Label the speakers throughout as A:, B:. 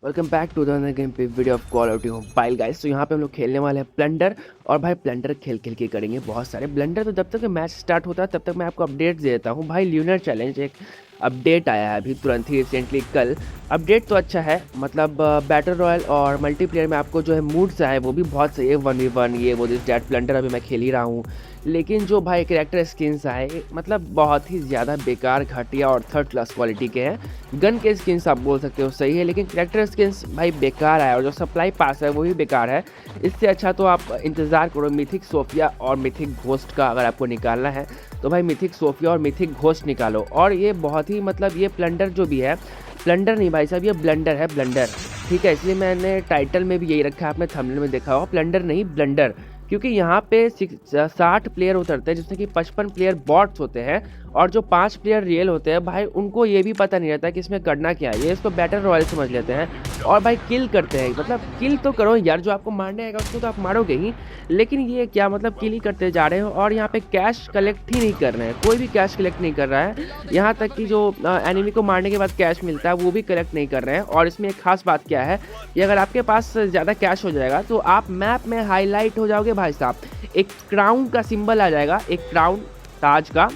A: Welcome back to the game पे video of call of duty mobile guys. तो यहाँ पे हम लोग खेलने वाले हैं प्लंडर। और भाई प्लंडर खेल खेल के करेंगे बहुत सारे ब्लंडर। तो जब तक मैच स्टार्ट होता है तब तक मैं आपको अपडेट दे देता हूँ। भाई ल्यूनर चैलेंज एक अपडेट आया है अभी तुरंत ही रिसेंटली कल। अपडेट तो अच्छा है, मतलब बैटल रॉयल और मल्टीप्लेयर में आपको जो है मूड्स आए वो भी बहुत सही है। 1v1 ये वो दिस डैट प्लंडर अभी मैं खेल ही रहा हूँ। लेकिन जो भाई कैरेक्टर स्किन्स आए मतलब बहुत ही ज़्यादा बेकार, घटिया और थर्ड क्लास क्वालिटी के हैं। गन के स्किन्स आप बोल सकते हो सही है, लेकिन कैरेक्टर स्किन्स भाई बेकार है और जो सप्लाई पास है वो भी बेकार है। इससे अच्छा तो आप इंतज़ार करो मिथिक सोफिया और मिथिक घोस्ट का। अगर आपको निकालना है तो भाई मिथिक सोफिया और मिथिक घोस्ट निकालो। और ये बहुत ही मतलब ये प्लंडर जो भी है, प्लंडर नहीं भाई साहब, ये ब्लंडर है, ब्लंडर। ठीक है, इसलिए मैंने टाइटल में भी यही रखा है, आपने थंबनेल में देखा होगा, प्लंडर नहीं ब्लंडर। क्योंकि यहाँ पे 60 प्लेयर उतरते हैं, जिसमें कि 55 प्लेयर बॉट्स होते हैं और जो 5 प्लेयर रियल होते हैं भाई उनको ये भी पता नहीं रहता कि इसमें करना क्या है। ये इसको बैटल रॉयल समझ लेते हैं और भाई किल करते हैं। मतलब किल तो करो यार, जो आपको मारने आएगा उसको तो आप मारोगे ही, लेकिन ये क्या मतलब किल ही करते जा रहे हो। और यहाँ पे कैश कलेक्ट ही नहीं कर रहे हैं, कोई भी कैश कलेक्ट नहीं कर रहा है। यहाँ तक कि जो एनिमी को मारने के बाद कैश मिलता है वो भी कलेक्ट नहीं कर रहे हैं। और इसमें एक खास बात क्या है कि अगर आपके पास ज़्यादा कैश हो जाएगा तो आप मैप में हाईलाइट हो जाओगे भाई साहब। एक क्राउन का सिंबल आ जाएगा, एक क्राउन ताज का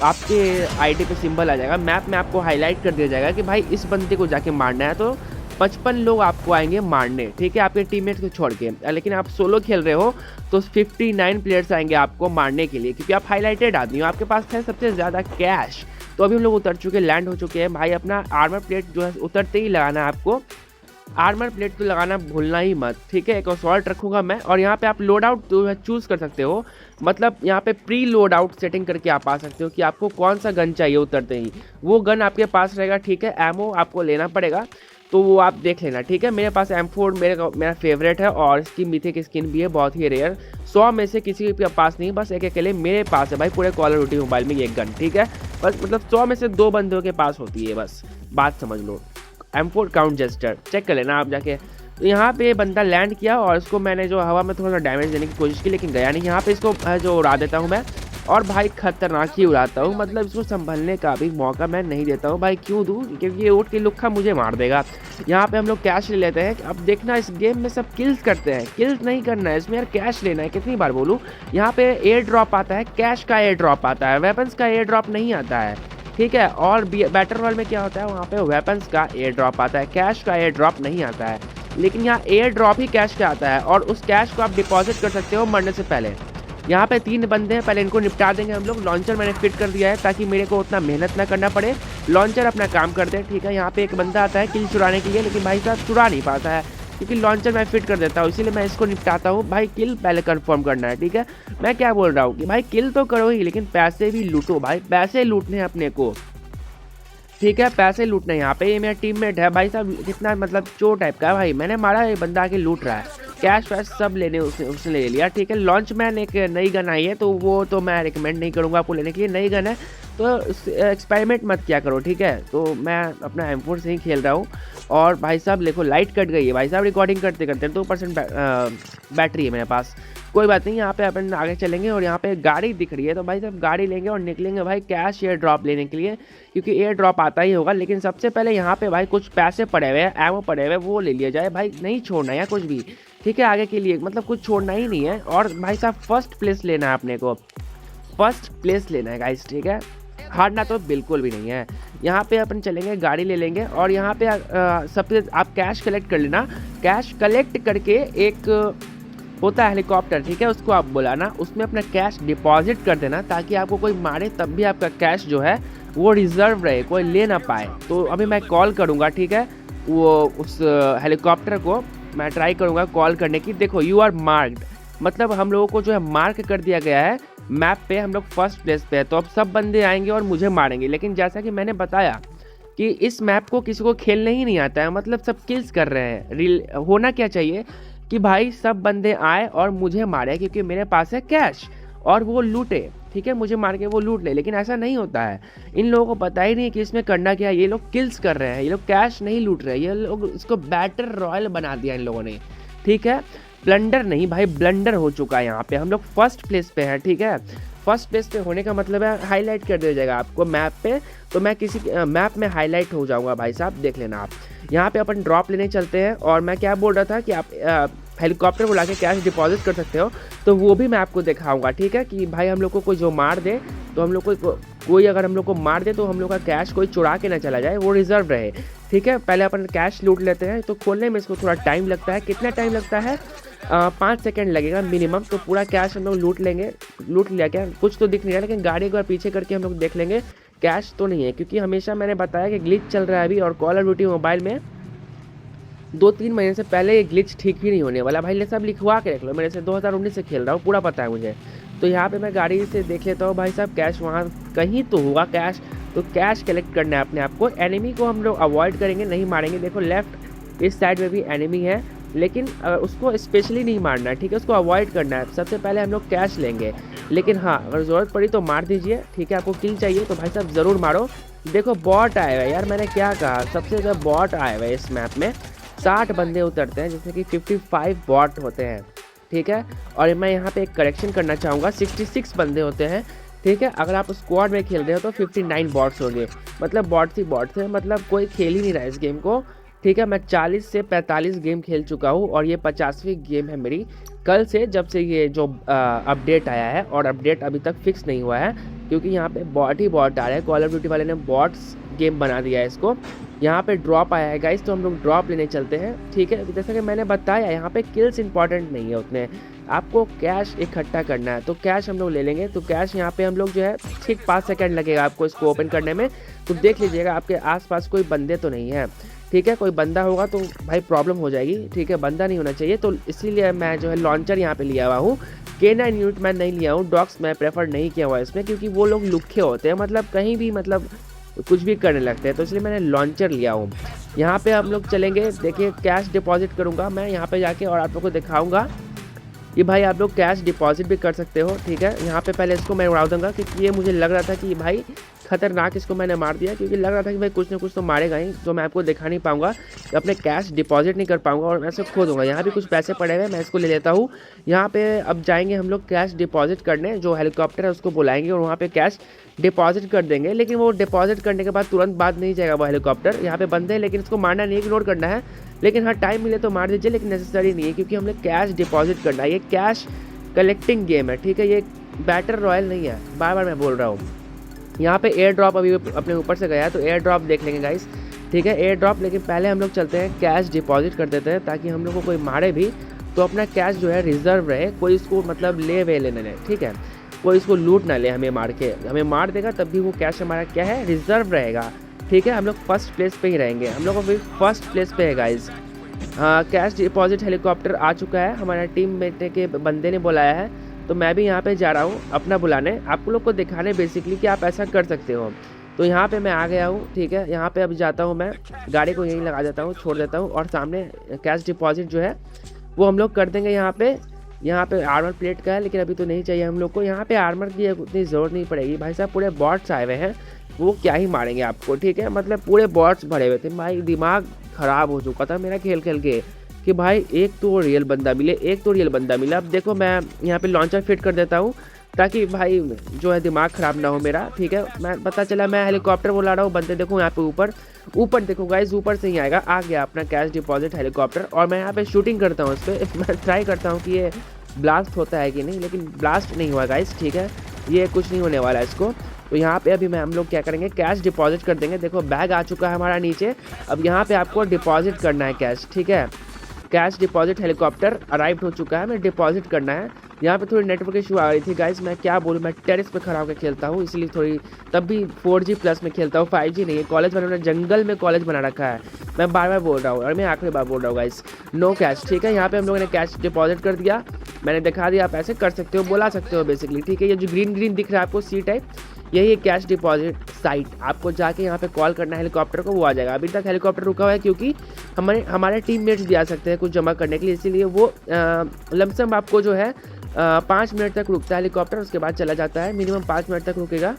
A: आपके आईडी पे सिंबल आ जाएगा, मैप में आपको हाईलाइट कर दिया जाएगा कि भाई इस बंदे को जाके मारना है। तो 55 लोग आपको आएंगे मारने, ठीक है, आपके टीममेट को छोड़ के। लेकिन आप सोलो खेल रहे हो तो 59 प्लेयर्स आएंगे आपको मारने के लिए, क्योंकि आप हाईलाइटेड आदमी हो, आपके पास है सबसे ज़्यादा कैश। तो अभी हम लोग उतर चुके, लैंड हो चुके हैं भाई। अपना आर्मर प्लेट जो है उतरते ही लगाना है आपको। आर्मर प्लेट तो लगाना भूलना ही मत, ठीक है। एक असॉल्ट रखूंगा मैं। और यहाँ पे आप लोड आउट जो है चूज़ कर सकते हो, मतलब यहाँ पे प्री लोड आउट सेटिंग करके आप आ सकते हो कि आपको कौन सा गन चाहिए। उतरते ही वो गन आपके पास रहेगा, ठीक है। एमओ आपको लेना पड़ेगा तो वो आप देख लेना, ठीक है। मेरे पास M4 मेरा फेवरेट है और इसकी मिथिक स्किन भी है, बहुत ही रेयर। 100 में से किसी के पास नहीं, बस एक अकेले मेरे पास है भाई पूरे कॉल ऑफ ड्यूटी मोबाइल में ये गन, ठीक है। बस मतलब 100 में से 2 बंदों के पास होती है, बस बात समझ लो। M4 काउंट जेस्टर चेक कर लेना आप जाके। तो यहाँ पे बंदा लैंड किया और इसको मैंने जो हवा में थोड़ा सा डैमेज देने की कोशिश की, लेकिन गया नहीं। यहाँ पे इसको जो उड़ा देता हूँ मैं, और भाई खतरनाक ही उड़ाता हूँ, मतलब इसको संभलने का भी मौका मैं नहीं देता हूँ भाई। क्यों दूँ? क्योंकि ये उठ के लुक्खा मुझे मार देगा। यहाँ पे हम लोग कैश ले लेते हैं। अब देखना इस गेम में सब किल्स करते हैं, किल्स नहीं करना है इसमें यार, कैश लेना है। कितनी बार बोलूँ, यहाँ पे एयर ड्रॉप आता है, कैश का एयर ड्रॉप आता है, वेपन्स का एयर ड्रॉप नहीं आता है, ठीक है। और बैटल रॉयल में क्या होता है, वहाँ पे वेपन्स का एयर ड्रॉप आता है, कैश का एयर ड्रॉप नहीं आता है। लेकिन यहाँ एयर ड्रॉप ही कैश का आता है और उस कैश को आप डिपॉजिट कर सकते हो मरने से पहले। यहाँ पे 3 बंदे हैं, पहले इनको निपटा देंगे हम लोग। लॉन्चर मैंने फिट कर दिया है ताकि मेरे को उतना मेहनत ना करना पड़े, लॉन्चर अपना काम कर दे, ठीक है। यहाँ पे एक बंदा आता है किल चुराने के लिए, लेकिन भाई साहब चुरा नहीं पाता है क्योंकि लॉन्चर मैं फिट कर देता हूँ, इसीलिए मैं इसको निपटाता हूँ। भाई किल पहले कंफर्म करना है, ठीक है। मैं क्या बोल रहा हूँ कि भाई किल तो करो ही, लेकिन पैसे भी लूटो भाई, पैसे लूटने हैं अपने को, ठीक है। पैसे लूटना है यहाँ पे। ये मेरा टीममेट है भाई साहब, कितना मतलब चोर टाइप का है भाई। मैंने मारा, ये बंदा आके लूट रहा है, कैश वैश सब लेने उसने ले लिया, ठीक है। लॉन्च मैन एक नई गन आई है तो वो तो मैं रिकमेंड नहीं करूँगा आपको लेने के लिए। नई गन है तो एक्सपेरिमेंट मत किया करो, ठीक है। तो मैं अपना M4 से ही खेल रहा हूँ। और भाई साहब देखो लाइट कट गई है भाई साहब, रिकॉर्डिंग करते करते 2% बैटरी है मेरे पास। कोई बात नहीं, यहाँ पे अपन आगे चलेंगे। और यहाँ पे गाड़ी दिख रही है तो भाई साहब गाड़ी लेंगे और निकलेंगे भाई कैश एयर ड्रॉप लेने के लिए, क्योंकि एयर ड्रॉप आता ही होगा। लेकिन सबसे पहले यहाँ पे भाई कुछ पैसे पड़े हुए हैं, एमओ पड़े हुए, वो ले लिया जाए भाई, नहीं छोड़ना है कुछ भी, ठीक है। आगे के लिए मतलब कुछ छोड़ना ही नहीं है। और भाई साहब फर्स्ट प्लेस लेना है अपने को, फर्स्ट प्लेस लेना है गाइस, ठीक है। हारना तो बिल्कुल भी नहीं है। यहाँ पे अपन चलेंगे, गाड़ी ले लेंगे और यहाँ पे सबसे आप कैश कलेक्ट कर लेना। कैश कलेक्ट करके एक होता है हेलीकॉप्टर, ठीक है, उसको आप बुलाना, उसमें अपना कैश डिपॉजिट कर देना ताकि आपको कोई मारे तब भी आपका कैश जो है वो रिजर्व रहे, कोई ले ना पाए। तो अभी मैं कॉल करूँगा, ठीक है, वो उस हेलीकॉप्टर को मैं ट्राई करूँगा कॉल करने की। देखो यू आर मार्क्ड, मतलब हम लोगों को जो है मार्क कर दिया गया है मैप पे, हम लोग फर्स्ट प्लेस पे है। तो अब सब बंदे आएंगे और मुझे मारेंगे। लेकिन जैसा कि मैंने बताया कि इस मैप को किसी को खेलने ही नहीं आता है, मतलब सब किल्स कर रहे हैं। होना क्या चाहिए कि भाई सब बंदे आए और मुझे मारे क्योंकि मेरे पास है कैश, और वो लूटे, ठीक है, मुझे मार के वो लूट ले। लेकिन ऐसा नहीं होता है, इन लोगों को पता ही नहीं कि इसमें करना क्या है। ये लोग किल्स कर रहे हैं, ये लोग कैश नहीं लूट रहे, ये लोग इसको बैटल रॉयल बना दिया इन लोगों ने, ठीक है। प्लंडर नहीं भाई, ब्लंडर हो चुका है। यहाँ पे हम लोग फर्स्ट प्लेस पे हैं, ठीक है। फर्स्ट प्लेस पे होने का मतलब है हाईलाइट कर दिया जाएगा आपको मैप पे, तो मैं किसी मैप में हाईलाइट हो जाऊंगा भाई साहब, देख लेना आप। यहाँ पे अपन ड्रॉप लेने चलते हैं, और मैं क्या बोल रहा था कि आप हेलीकॉप्टर बुला के कैश डिपॉजिट कर सकते हो, तो वो भी मैं आपको दिखाऊंगा, ठीक है। कि भाई हम लोग को कोई जो मार दे, तो हम लोग को कोई अगर हम लोग को मार दे तो हम लोग का कैश कोई चुरा के ना चला जाए, वो रिजर्व रहे, ठीक है। पहले अपन कैश लूट लेते हैं, तो खोलने में इसको थोड़ा टाइम लगता है। कितना टाइम लगता है? 5 सेकंड लगेगा मिनिमम। तो पूरा कैश हम लोग लूट लेंगे। लूट लिया क्या, कुछ तो दिख नहीं रहा, लेकिन गाड़ी एक बार पीछे करके हम लोग देख लेंगे कैश तो नहीं है, क्योंकि हमेशा मैंने बताया कि ग्लिच चल रहा है अभी, और कॉल ऑफ ड्यूटी मोबाइल में 2-3 महीने से पहले ये ग्लिच ठीक ही नहीं होने वाला भाई। ये सब लिखवा के रख लो, मेरे से 2019 से खेल रहा हूँ, पूरा पता है मुझे। तो यहाँ पे मैं गाड़ी से देख लेता हूँ भाई साहब, कैश वहाँ कहीं तो होगा कैश, तो कैश कलेक्ट करना है अपने आप को। एनिमी को हम लोग अवॉइड करेंगे, नहीं मारेंगे। देखो लेफ्ट इस साइड में भी एनिमी है, लेकिन उसको स्पेशली नहीं मारना है, ठीक है, उसको अवॉइड करना है। सबसे पहले हम लोग कैश लेंगे, लेकिन हाँ अगर ज़रूरत पड़ी तो मार दीजिए, ठीक है। आपको किल चाहिए तो भाई साहब ज़रूर मारो। देखो बॉट आए हुए यार, मैंने क्या कहा, सबसे ज़्यादा बॉट आए हुए इस मैप में। 60 बंदे उतरते हैं, जैसे कि 55 बॉट होते हैं, ठीक है। और मैं यहाँ पे एक करेक्शन करना चाहूँगा, 66 बंदे होते हैं, ठीक है। अगर आप स्क्वाड में खेल रहे हो तो 59 बॉट्स होंगे, मतलब बॉट्स ही बॉट्स हैं, मतलब कोई खेल ही नहीं रहा है इस गेम को, ठीक है। मैं 40 से 45 गेम खेल चुका हूँ, और ये 50वीं गेम है मेरी कल से, जब से ये जो अपडेट आया है, और अपडेट अभी तक फिक्स नहीं हुआ है, क्योंकि यहाँ पे बॉट ही बॉट आ रहे हैं। कॉल ऑफ ड्यूटी वाले ने बॉट्स गेम बना दिया है इसको। यहाँ पे ड्रॉप आया है गाइस, तो हम लोग ड्रॉप लेने चलते हैं, ठीक है। जैसा कि मैंने बताया, यहाँ पे किल्स इंपॉर्टेंट नहीं है उतने, आपको कैश इकट्ठा करना है, तो कैश हम लोग ले लेंगे। तो कैश यहाँ पे हम लोग जो है, ठीक 5 सेकंड लगेगा आपको इसको ओपन करने में। तो देख लीजिएगा आपके आसपास कोई बंदे तो नहीं है, ठीक है। कोई बंदा होगा तो भाई प्रॉब्लम हो जाएगी, ठीक है, बंदा नहीं होना चाहिए। तो इसीलिए मैं जो है लॉन्चर यहाँ पे लिया हुआ हूँ। K9 यूनिट मैं नहीं लिया हूँ, डॉग्स मैं प्रेफर नहीं किया हुआ इसमें, क्योंकि वो लोग लुखे होते हैं, मतलब कहीं भी मतलब कुछ भी करने लगते हैं, तो इसलिए मैंने लॉन्चर लिया हूँ। यहाँ पे हम लोग चलेंगे, देखिए कैश डिपॉजिट करूँगा मैं यहाँ पे जाके, और आप लोग को दिखाऊँगा कि भाई आप लोग कैश डिपॉजिट भी कर सकते हो, ठीक है। यहाँ पे पहले इसको मैं उड़ा दूँगा, क्योंकि ये मुझे लग रहा था कि भाई खतरनाक, इसको मैंने मार दिया, क्योंकि लग रहा था कि भाई कुछ ना कुछ तो मारेगा ही, जो मैं आपको दिखा नहीं पाऊंगा, अपने कैश डिपॉजिट नहीं कर पाऊंगा, और मैं इसे खो दूंगा। यहाँ भी कुछ पैसे पड़े हुए, मैं इसको ले लेता हूँ। यहाँ पे अब जाएंगे हम लोग कैश डिपॉजिट करने, जो हेलीकॉप्टर है उसको बुलाएंगे, और वहाँ पे कैश डिपॉजिट कर देंगे। लेकिन वो डिपॉजिट करने के बाद तुरंत बाद नहीं जाएगा वो हेलीकॉप्टर, यहाँ पे बंदे हैं, लेकिन इसको मारना नहीं, इग्नोर करना है। लेकिन हाँ टाइम मिले तो मार दीजिए, लेकिन नेसेसरी नहीं है, क्योंकि हमने कैश डिपॉजिट करना है। ये कैश कलेक्टिंग गेम है, ठीक है, ये बैटल रॉयल नहीं है, बार बार मैं बोल रहा हूँ। यहाँ पे एयर ड्रॉप अभी अपने ऊपर से गया है, तो एयर ड्रॉप देख लेंगे गाइस, ठीक है, एयर ड्रॉप। लेकिन पहले हम लोग चलते हैं कैश डिपॉजिट कर देते हैं, ताकि हम लोग को कोई मारे भी तो अपना कैश जो है रिजर्व रहे, कोई इसको मतलब लेने नहीं, ठीक है, कोई इसको लूट ना ले हमें मार के। हमें मार देगा तब भी वो कैश हमारा क्या है, रिजर्व रहेगा, ठीक है। हम लोग फर्स्ट प्लेस पे ही रहेंगे, हम लोग अभी फर्स्ट प्लेस पे है गाइज। कैश डिपॉजिट हेलीकॉप्टर आ चुका है, हमारा टीम मेट के बंदे ने बुलाया है, तो मैं भी यहाँ पे जा रहा हूँ अपना बुलाने, आप लोग को दिखाने बेसिकली कि आप ऐसा कर सकते हो। तो यहाँ पे मैं आ गया हूँ, ठीक है। यहाँ पे अब जाता हूँ, मैं गाड़ी को यहीं लगा देता हूँ, छोड़ देता हूँ, और सामने कैश डिपॉजिट जो है वो हम लोग कर देंगे। यहाँ पे आर्मर प्लेट का है, लेकिन अभी तो नहीं चाहिए हम लोग को। यहाँ पे आर्मर की उतनी ज़रूरत नहीं पड़ेगी भाई साहब, पूरे बॉट्स आए हुए हैं, वो क्या ही मारेंगे आपको, ठीक है। मतलब पूरे बॉट्स भरे हुए थे, भाई दिमाग ख़राब हो चुका था मेरा खेल खेल के, कि भाई एक तो रियल बंदा मिले, एक तो रियल बंदा मिला। अब देखो मैं यहाँ पे लॉन्चर फिट कर देता हूँ, ताकि भाई जो है दिमाग ख़राब ना हो मेरा, ठीक है। मैं पता चला मैं हेलीकॉप्टर बुला रहा हूँ, बंदे देखो यहाँ पे ऊपर देखो गाइस, ऊपर से ही आएगा, आ गया अपना कैश डिपॉजिट हेलीकॉप्टर। और मैं यहाँ पे शूटिंग करता हूँ इस पर, मैं ट्राई करता हूँ कि ये ब्लास्ट होता है कि नहीं, लेकिन ब्लास्ट नहीं हुआ गाइस, ठीक है, ये कुछ नहीं होने वाला है इसको। तो यहाँ पे अभी हम लोग क्या करेंगे, कैश डिपॉजिट कर देंगे। देखो बैग आ चुका है हमारा नीचे, अब यहाँ पे आपको डिपॉजिट करना है कैश, ठीक है। कैश डिपॉजिट हेलीकॉप्टर अराइव हो चुका है, हमें डिपॉजिट करना है। यहाँ पे थोड़ी नेटवर्क इशू आ रही थी गाइस, मैं क्या बोलूँ, मैं टेरेस पे खड़ा होकर खेलता हूँ, इसलिए थोड़ी, तब भी 4G प्लस में खेलता हूँ, 5G नहीं है। कॉलेज वालों ने जंगल में कॉलेज बना रखा है, मैं बार बार बोल रहा हूँ, और मैं आखिरी बार बोल रहा हूँ गाइस, नो कैश, ठीक है। यहाँ पे हम लोगों ने कैश डिपॉजिट कर दिया, मैंने दिखा दिया, आप ऐसे कर सकते हो, बुला सकते हो बेसिकली, ठीक है। ये जो ग्रीन दिख रहा है आपको सी टाइप, यही है कैश डिपॉजिट साइट। आपको जाके यहाँ पे कॉल करना है हेलीकॉप्टर को, वो आ जाएगा। अभी तक हेलीकॉप्टर रुका हुआ है, क्योंकि हमारे टीममेट्स भी आ सकते हैं कुछ जमा करने के लिए, इसीलिए वो लमसम आपको जो है 5 मिनट तक रुकता है हेलीकॉप्टर, उसके बाद चला जाता है, मिनिमम 5 मिनट तक रुकेगा,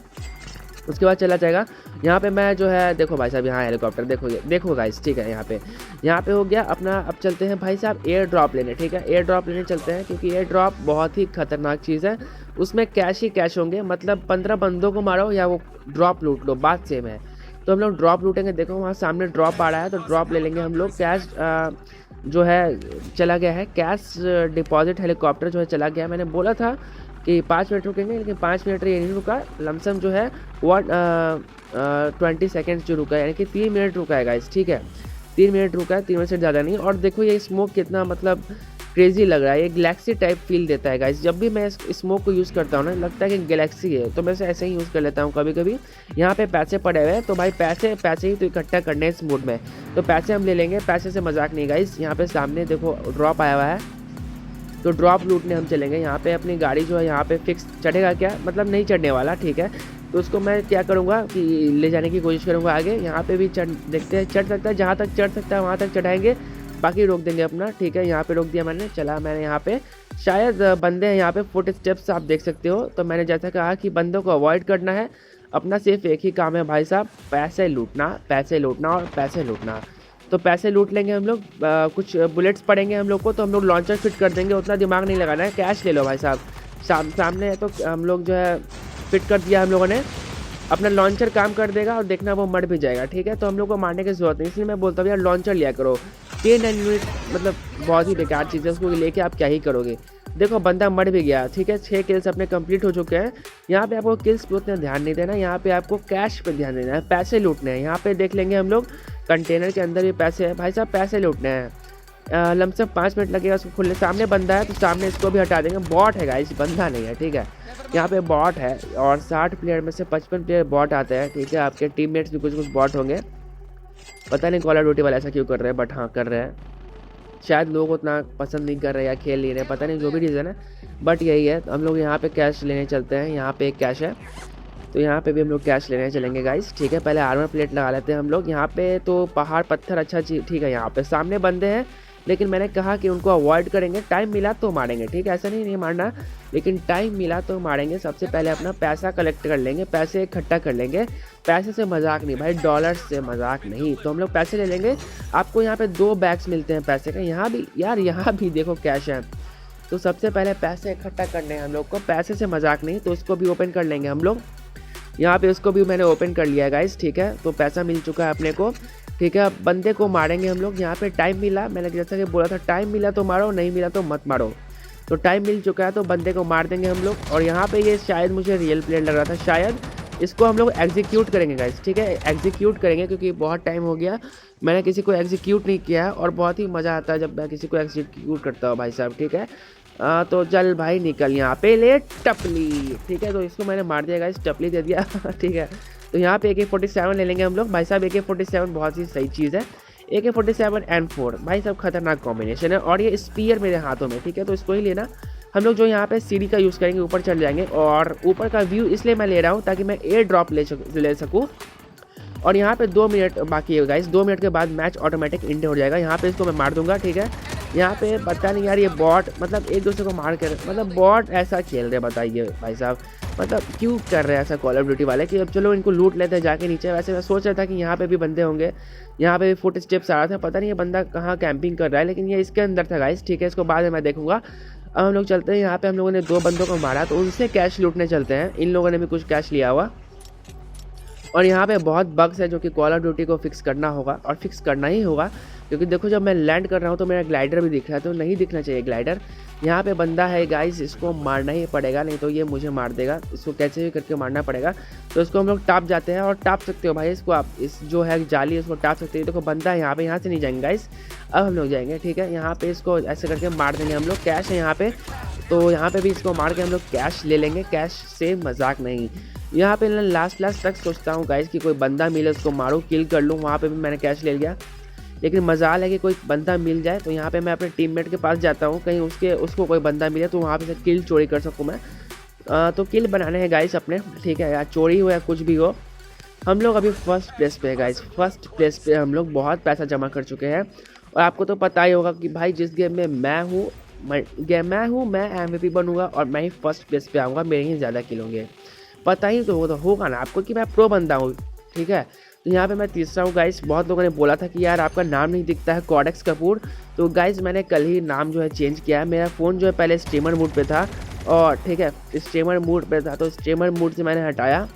A: उसके बाद चला जाएगा। यहाँ पे मैं जो है देखो भाई साहब, यहाँ हेलीकॉप्टर देखो गाइस, ठीक है। यहाँ पे हो गया अपना। अब चलते हैं भाई साहब एयर ड्रॉप लेने, ठीक है। एयर ड्रॉप लेने चलते हैं, क्योंकि एयर ड्रॉप बहुत ही खतरनाक चीज़ है। उसमें कैश ही कैश होंगे, मतलब 15 बंदों को मारो या वो ड्रॉप लूट लो, बात सेम है। तो हम लोग ड्रॉप लूटेंगे। देखो वहाँ सामने ड्रॉप आ रहा है, तो ड्रॉप ले लेंगे हम लोग। कैश जो है चला गया है, कैश डिपॉजिट हेलीकॉप्टर जो है चला गया है। मैंने बोला था कि 5 मिनट रुकेंगे, लेकिन 5 मिनट ये नहीं रुका। लमसम जो है 20 सेकेंड्स जो रुका है, यानी कि 3 मिनट रुका है गाइस, ठीक है। 3 मिनट रुका है, 3 मिनट से ज़्यादा नहीं। और देखो ये स्मोक कितना मतलब क्रेजी लग रहा है, ये गैलेक्सी टाइप फील देता है गाइस। जब भी मैं इस स्मोक को यूज़ करता हूँ ना, लगता है कि गैलेक्सी है, तो मैं ऐसे ही यूज़ कर लेता हूँ कभी कभी। यहाँ पे पैसे पड़े हुए हैं, तो भाई पैसे ही तो इकट्ठा करने हैं इस मूड में, तो पैसे हम ले लेंगे। पैसे से मजाक नहीं गाइस। यहाँ पे सामने देखो ड्रॉप आया हुआ है, तो ड्रॉप लूटने हम चलेंगे। यहाँ पे अपनी गाड़ी जो है यहाँ पे फिक्स चढ़ेगा क्या, मतलब नहीं चढ़ने वाला, ठीक है। तो उसको मैं क्या करूँगा कि ले जाने की कोशिश करूँगा आगे। यहाँ पे भी देखते हैं, चढ़ सकता है, जहाँ तक चढ़ सकता है वहाँ तक चढ़ाएंगे, बाकी रोक देंगे अपना, ठीक है। यहाँ पे रोक दिया मैंने यहाँ पे शायद बंदे हैं यहाँ पे, फुट स्टेप्स आप देख सकते हो। तो मैंने जैसा कहा कि बंदों को अवॉइड करना है, अपना सिर्फ एक ही काम है भाई साहब, पैसे लूटना और पैसे लूटना। तो पैसे लूट लेंगे हम लोग। कुछ बुलेट्स पड़ेंगे हम लोग को, तो हम लोग लॉन्चर फिट कर देंगे, उतना दिमाग नहीं लगाना है। कैश ले लो भाई साहब, सामने है, तो हम लोग जो है फिट कर दिया हम लोगों ने। अपना लॉन्चर काम कर देगा और देखना वो मर भी जाएगा, ठीक है। तो हम लोग को मारने की जरूरत नहीं, इसलिए मैं बोलता हूँ यार लॉन्चर लिया करो। K9 यूनिट मतलब बहुत ही बेकार चीज़ है, उसको लेके आप क्या ही करोगे। देखो बंदा मर भी गया, ठीक है। 6 किल्स अपने कंप्लीट हो चुके हैं। यहाँ पे आपको किल्स पे उतना ध्यान नहीं देना, यहाँ पे आपको कैश पे ध्यान देना है, पैसे लूटने हैं। यहाँ पे देख लेंगे हम लोग, कंटेनर के अंदर भी पैसे हैं भाई साहब, पैसे लूटने हैं। लमसम 5 मिनट लगेगा उसको खुलने। सामने बंदा है, तो सामने इसको भी हटा देंगे। बॉट है गाइस, बंदा नहीं है, ठीक है। यहाँ पे बॉट है, और 60 प्लेयर में से 55 प्लेयर बॉट आते हैं, ठीक है। आपके टीममेट्स भी कुछ बॉट होंगे, पता नहीं कॉल ऑफ ड्यूटी वाले ऐसा क्यों कर रहे हैं, बट हाँ कर रहे हैं। शायद लोग उतना पसंद नहीं कर रहे या खेल नहीं रहे, पता नहीं, जो भी रीज़न है, बट यही है। तो हम लोग यहाँ पे कैश लेने चलते हैं। यहाँ पे एक कैश है, तो यहाँ पे भी हम लोग कैश लेने चलेंगे गाइस, ठीक है। पहले आर्मर प्लेट लगा लेते हैं हम लोग। यहाँ पे तो पहाड़ पत्थर अच्छा चीज, ठीक है। यहाँ पे सामने बंदे हैं, लेकिन मैंने कहा कि उनको अवॉइड करेंगे, टाइम मिला तो मारेंगे, ठीक है। ऐसा नहीं मारना, लेकिन टाइम मिला तो मारेंगे। सबसे पहले अपना पैसा कलेक्ट कर लेंगे, पैसे इकट्ठा कर लेंगे। पैसे से मजाक नहीं भाई, डॉलर्स से मजाक नहीं। तो हम लोग पैसे ले लेंगे। आपको यहाँ पे 2 बैग्स मिलते हैं पैसे का। यहाँ भी यार, यहाँ भी देखो कैश है। तो सबसे पहले पैसे इकट्ठा करने हैं हम लोग को, पैसे से मजाक नहीं। तो उसको भी ओपन कर लेंगे हम लोग। यहाँ पे उसको भी मैंने ओपन कर लिया है गाइस, ठीक है। तो पैसा मिल चुका है अपने को, ठीक है। अब बंदे को मारेंगे हम लोग। यहाँ पे टाइम मिला, मैंने जैसा कि बोला था, टाइम मिला तो मारो, नहीं मिला तो मत मारो। तो टाइम मिल चुका है, तो बंदे को मार देंगे हम लोग। और यहाँ पे ये शायद मुझे रियल प्लेयर लग रहा था, शायद इसको हम लोग एग्जीक्यूट करेंगे गाइस, ठीक है। एग्जीक्यूट करेंगे, क्योंकि बहुत टाइम हो गया मैंने किसी को एग्जीक्यूट नहीं किया है, और बहुत ही मज़ा आता है जब मैं किसी को एग्जीक्यूट करता हूँ भाई साहब, ठीक है। तो चल भाई निकल, यहाँ पे ले टपली, ठीक है। तो इसको मैंने मार दिया गाइस, टपली दे दिया ठीक है। तो यहाँ पे AK-47 ले लेंगे हम लोग भाई साहब। AK-47 बहुत ही सही चीज़ है। AK-47 M4 भाई साहब खतरनाक कॉम्बिनेशन है, और ये स्पीयर मेरे हाथों में, ठीक है। तो इसको ही लेना। हम लोग जो यहाँ पे सीढ़ी का यूज़ करेंगे, ऊपर चढ़ जाएंगे। और ऊपर का व्यू इसलिए मैं ले रहा हूँ ताकि मैं एयर ड्रॉप ले सकूँ। और यहाँ पे 2 मिनट बाकी है गाइस, 2 मिनट के बाद मैच ऑटोमेटिक एंड हो जाएगा। यहाँ पे इसको मैं मार दूंगा, ठीक है। यहाँ पे पता नहीं यार, ये बॉट मतलब एक दूसरे को मार कर, मतलब बॉट ऐसा खेल रहे, बताइए भाई साहब, मतलब क्यों कर रहे हैं ऐसा कॉल ऑफ ड्यूटी वाले, कि अब चलो इनको लूट लेते हैं जाके नीचे। वैसे मैं सोच रहा था कि यहाँ पे भी बंदे होंगे, यहाँ पे भी फुट स्टेप्स आ रहा था, पता नहीं ये बंदा कहाँ कैंपिंग कर रहा है, लेकिन ये इसके अंदर था गाइस, ठीक है। इसको बाद में मैं देखूंगा। अब हम लोग चलते हैं। यहाँ पे हम लोगों ने 2 बंदों को मारा, तो उनसे कैश लूटने चलते हैं। इन लोगों ने भी कुछ कैश लिया हुआ। और यहाँ पे बहुत बग्स है जो कि कॉल ऑफ ड्यूटी को फिक्स करना होगा, और फिक्स करना ही होगा, क्योंकि देखो जब मैं लैंड कर रहा हूँ तो मेरा ग्लाइडर भी दिख रहा है, तो नहीं दिखना चाहिए ग्लाइडर। यहाँ पे बंदा है गाइस, इसको मारना ही पड़ेगा, नहीं तो ये मुझे मार देगा। इसको कैसे भी करके मारना पड़ेगा। तो इसको हम लोग टाप जाते हैं, और टाप सकते हो भाई इसको आप, इस जो है जाली इसको टाप सकते हो। देखो बंदा है यहाँ पे, यहाँ से नहीं जाएंगे गाइस, अब हम लोग जाएंगे, ठीक है। यहाँ पे इसको ऐसे करके मार देंगे हम लोग। कैश है यहाँ पे, तो यहाँ पे भी इसको मार के हम लोग कैश ले लेंगे। कैश से मजाक नहीं। यहाँ पे लास्ट तक सोचता हूँ गाइस कि कोई बंदा मिले, उसको मारूँ, किल कर लूँ। वहाँ पे भी मैंने कैश ले लिया, लेकिन मजाल है कि कोई बंदा मिल जाए। तो यहाँ पे मैं अपने टीममेट के पास जाता हूँ, कहीं उसको कोई बंदा मिले तो वहाँ पे से किल चोरी कर सकूँ मैं। तो किल बनाने हैं गाइस अपने, ठीक है। या चोरी हो या कुछ भी हो, हम लोग अभी फर्स्ट प्लेस पे है गाइस। फर्स्ट प्लेस पे हम लोग बहुत पैसा जमा कर चुके हैं। और आपको तो पता ही होगा कि भाई जिस गेम में मैं हूँ, मैं MVP बनूंगा, और मैं ही फर्स्ट प्लेस पे आऊँगा, मेरे ही ज़्यादा किल होंगे। पता ही तो होगा ना आपको कि मैं प्रो बंदा हूँ, ठीक है। तो यहाँ पे मैं तीसरा हूँ गाइस। बहुत लोगों ने बोला था कि यार आपका नाम नहीं दिखता है कोडेक्स कपूर, तो गाइस मैंने कल ही नाम जो है चेंज किया है। मेरा फ़ोन जो है पहले स्ट्रीमर मोड पे था, और ठीक है स्ट्रीमर मोड पे था, तो स्ट्रीमर मोड से मैंने हटाया,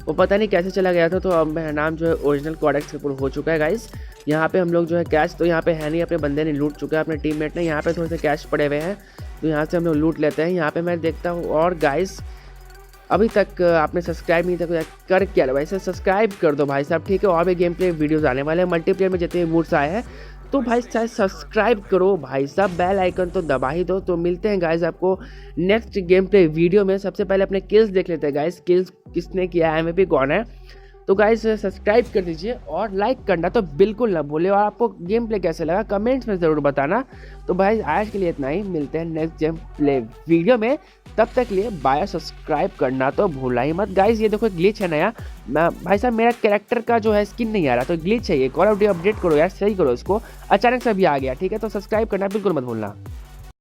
A: वो पता नहीं कैसे चला गया था। तो अब मेरा नाम जो है ओरिजिनल कोडेक्स कपूर हो चुका है गाइस। यहाँ पे हम लोग जो है कैश तो यहाँ पे है नहीं, अपने बंदे ने लूट चुका है, अपने टीममेट ने। यहाँ पे थोड़े से कैश पड़े हुए हैं, तो यहाँ से हम लोग लूट लेते हैं। यहाँ पे मैं देखता हूँ, और गाइस अभी तक आपने सब्सक्राइब नहीं तक कर क्या भाई सर, सब्सक्राइब कर दो भाई साहब, ठीक है। और भी गेम प्ले वीडियोज़ आने वाले हैं, मल्टीप्लेयर में जितने मूड्स आए हैं, तो भाई साहब सब्सक्राइब करो भाई साहब, बेल आइकन तो दबा ही दो। तो मिलते हैं गाइस आपको नेक्स्ट गेम प्ले वीडियो में। सबसे पहले अपने किल्स देख लेते हैं गाइस, किल्स किसने किया है, MVP कौन है। तो गाइस सब्सक्राइब कर दीजिए और लाइक करना तो बिल्कुल ना भूले, और आपको गेम प्ले कैसे लगा कमेंट्स में ज़रूर बताना। तो भाई आज के लिए इतना ही, मिलते हैं नेक्स्ट गेम प्ले वीडियो में, तब तक लिए बाय। सब्सक्राइब करना तो भूला ही मत गाइस। ये देखो ग्लिच है नया, मैं भाई साहब मेरा कैरेक्टर का जो है स्किन नहीं आ रहा, तो ग्लिच है ये। कॉल ऑफ ड्यूटी अपडेट करो यार, सही करो इसको, अचानक से अभी आ गया, ठीक है। तो सब्सक्राइब करना बिल्कुल मत भूलना।